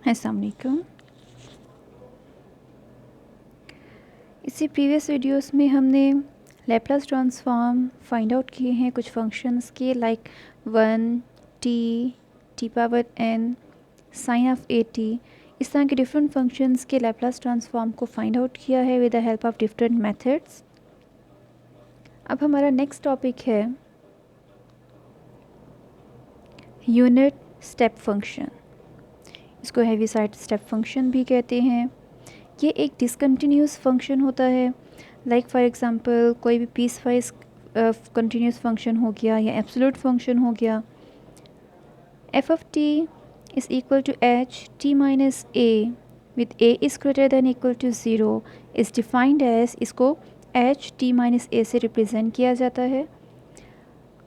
अस्सलाम वालेकुम। इसी प्रीवियस वीडियोस में हमने लैप्लास ट्रांसफॉर्म फाइंड आउट किए हैं कुछ फंक्शंस के, like 1 t power n sine of a t. इस तरह के डिफरेंट फंक्शंस के लैप्लास ट्रांसफॉर्म को फाइंड आउट किया है with the help of different methods. अब हमारा नेक्स्ट टॉपिक है यूनिट स्टेप फंक्शन। इसको हेविसाइड स्टेप फंक्शन भी कहते हैं। ये एक डिसकंटिन्यूस फंक्शन होता है, लाइक फॉर एग्जांपल कोई भी पीस वाइज कंटिन्यूस फंक्शन हो गया या एब्सोल्यूट फंक्शन हो गया। F of t is equal to h t minus a with a is greater than equal to zero is defined as, इसको एच टी माइनस ए से represent किया जाता है।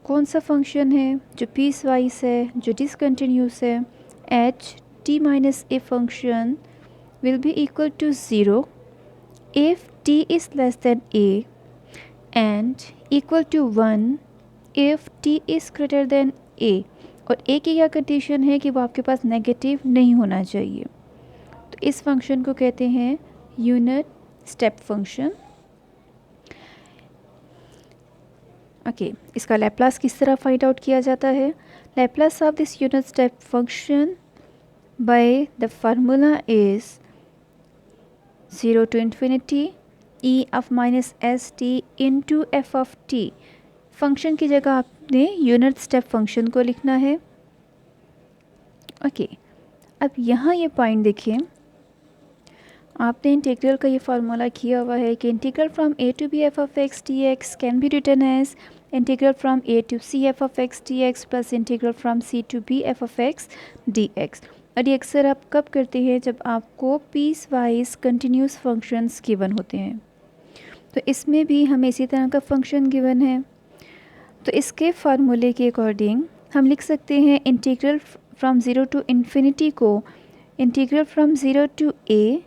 कौन सा फंक्शन है जो पीस वाइज है, जो डिसकंटिन्यूस है? H t minus a function will be equal to 0 if t is less than a and equal to 1 if t is greater than a। और a की क्या कंडीशन है कि वो आपके पास नेगेटिव नहीं होना चाहिए। तो इस फंक्शन को कहते हैं यूनिट स्टेप फंक्शन। ओके, इसका लैप्लास किस तरह फाइंड आउट किया जाता है? Laplace of this unit step function by the formula is 0 to infinity e of minus s t into f of t। Function की जगह आपने यूनिट स्टेप फंक्शन को लिखना है। ओके, अब यहाँ ये पॉइंट देखिए, आपने इंटीग्रल का ये फार्मूला किया हुआ है कि integral from a to b f of x d x can be written as integral from a to c f of x d x plus integral from c to b f of x d x. और ये अक्सर आप कब करते हैं? जब आपको piece wise continuous functions given होते हैं। तो इसमें भी हमें इसी तरह का फंक्शन गिवन है, तो इसके फार्मूले के अकॉर्डिंग हम लिख सकते हैं integral from zero to infinity को integral from zero to a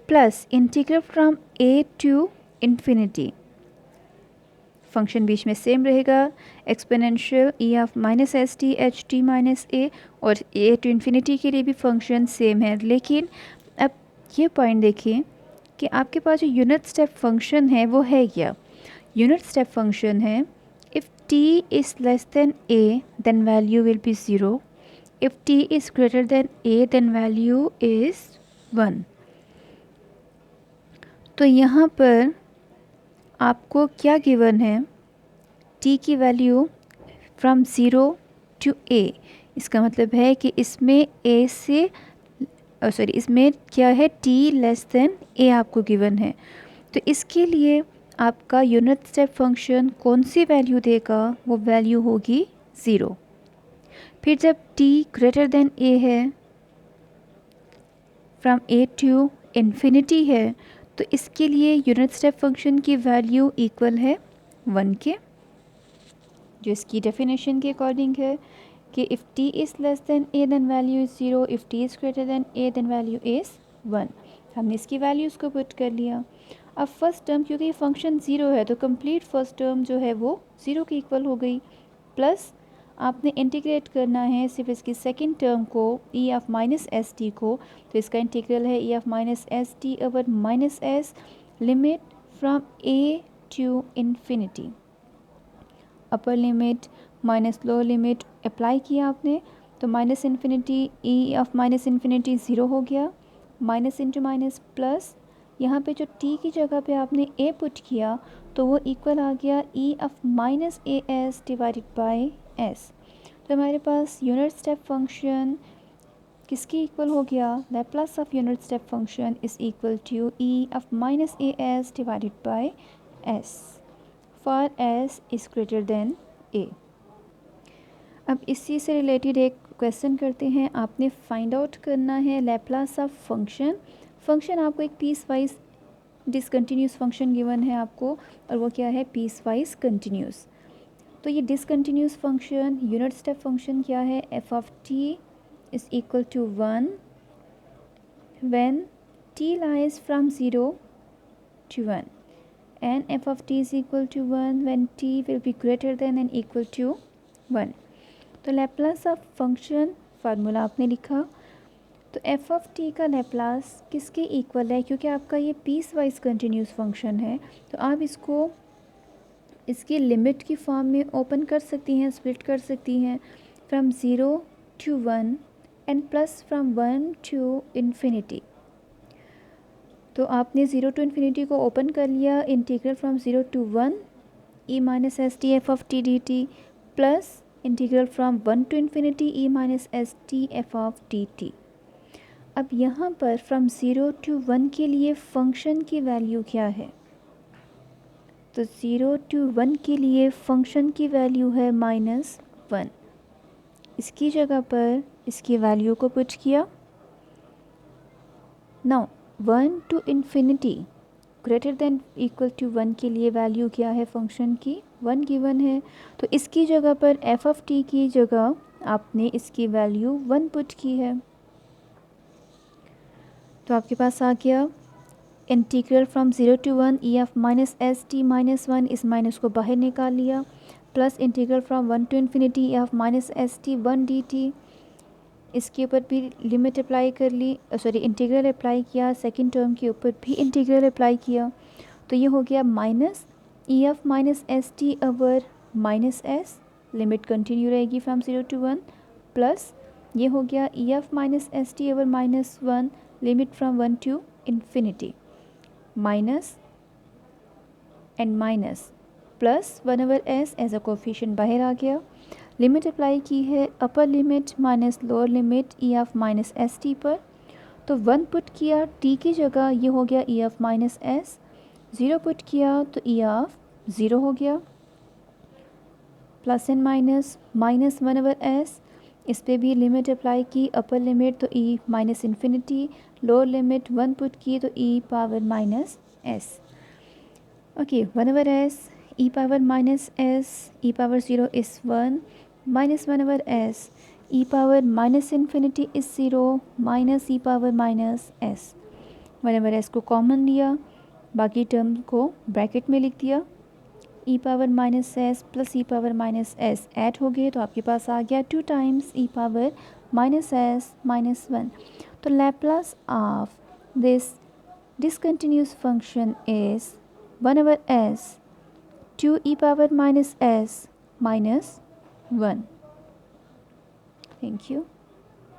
plus integral from a to infinity. Function बीच में सेम रहेगा, exponential e of minus s t h t minus a, और ए टू इन्फिनिटी के लिए भी function same है। लेकिन अब ये पॉइंट देखिए कि आपके पास जो यूनिट स्टेप फंक्शन है वो है क्या? यूनिट स्टेप फंक्शन है if t is less than a then value will be zero, if t is greater than a then value is 1। तो यहाँ पर आपको क्या गिवन है? t की value from zero to a। इसका मतलब है कि इसमें a से इसमें क्या है? t लेस देन a आपको गिवन है। तो इसके लिए आपका यूनिट स्टेप फंक्शन कौन सी वैल्यू देगा? वो वैल्यू होगी 0। फिर जब t ग्रेटर देन a है, फ्रॉम a टू इन्फिनिटी है, तो इसके लिए यूनिट स्टेप फंक्शन की वैल्यू इक्वल है 1 के, जो इसकी डेफिनेशन के अकॉर्डिंग है कि if t is less than a then value is 0, if t is greater than a then value is 1। हमने इसकी वैल्यूज़ को पुट कर लिया। अब फर्स्ट टर्म, क्योंकि ये फंक्शन 0 है तो कंप्लीट फर्स्ट टर्म जो है वो 0 के इक्वल हो गई, प्लस आपने इंटीग्रेट करना है सिर्फ इसकी सेकंड टर्म को, e of minus s t को। तो इसका इंटीग्रल है e of minus s t over minus s, limit from a to infinity. Upper limit minus lower limit apply किया आपने, तो minus infinity e of minus infinity 0 हो गया, minus into minus plus, यहाँ पे जो t की जगह पे आपने a पुट किया तो वो इक्वल आ गया e of minus a s divided by s. तो हमारे पास यूनिट स्टेप फंक्शन किसकी इक्वल हो गया? Laplace of unit step function is equal to e of minus a s divided by s for s is greater than a। अब इसी से related एक क्वेश्चन करते हैं। आपने फाइंड आउट करना है लैप्लास ऑफ फंक्शन। फंक्शन आपको एक piece wise discontinuous function given है आपको, और वो क्या है? Piece wise continuous. तो ये discontinuous function unit step function क्या है? F of t is equal to 1 when t lies from 0 to 1 and f of t is equal to 1 when t will be greater than and equal to 1। तो Laplace of function formula आपने लिखा, तो F of T का Laplace किसके equal है? क्योंकि आपका ये पीस वाइज कंटिन्यूस फंक्शन है तो आप इसको इसकी लिमिट की फॉर्म में ओपन कर सकती हैं, स्प्लिट कर सकती हैं from 0 to 1 and plus from 1 to infinity. तो आपने 0 to इन्फिनिटी को ओपन कर लिया, integral from 0 to 1 e minus s T F of T D T plus integral from 1 to infinity e minus s T F of T T. अब यहाँ पर from 0 to 1 के लिए फंक्शन की value क्या है? तो 0 to 1 के लिए फंक्शन की वैल्यू है -1। इसकी जगह पर इसकी वैल्यू को पुट किया। Now 1 to infinity greater than equal to 1 के लिए वैल्यू क्या है फंक्शन की? 1 गिवन है, तो इसकी जगह पर एफ ऑफ टी की जगह आपने इसकी वैल्यू 1 पुट की है। तो आपके पास आ गया integral from 0 to 1 E F minus s T minus 1, इस माइनस को बाहर निकाल लिया, plus integral from 1 to infinity E F minus s T 1 D T, इसके ऊपर भी लिमिट अप्लाई कर ली, सॉरी इंटीग्रल अप्लाई किया, सेकंड टर्म के ऊपर भी इंटीग्रल अप्लाई किया, तो ये हो गया minus e F minus s t over minus s, limit continue रहेगी फ्रॉम 0 to 1, प्लस ये हो गया e F minus s t over -1, limit from 1 to infinity, minus and minus plus 1 over s as a coefficient बाहर आ गया, limit apply की है upper limit minus lower limit e F minus s t पर, तो 1 put किया T की जगह, ये हो गया e F minus s, 0 put किया तो ई एफ 0 हो गया, plus and minus -1 over s, इस पर भी लिमिट अप्लाई की, अपर लिमिट तो e minus infinity, lower limit 1 put की तो e power minus s, okay 1 over s, e power minus s, e power 0 is 1, -1 over s, e power minus infinity is 0, minus e power minus S, 1 over S को common लिया, बाकी term को bracket में लिख दिया, ई power minus S plus ई power minus S add हो गए, तो आपके पास आ गया 2 टाइम्स ई पावर माइनस एस माइनस 1। तो Laplace of this discontinuous function is 1 over s 2 e power minus s minus 1. Thank you.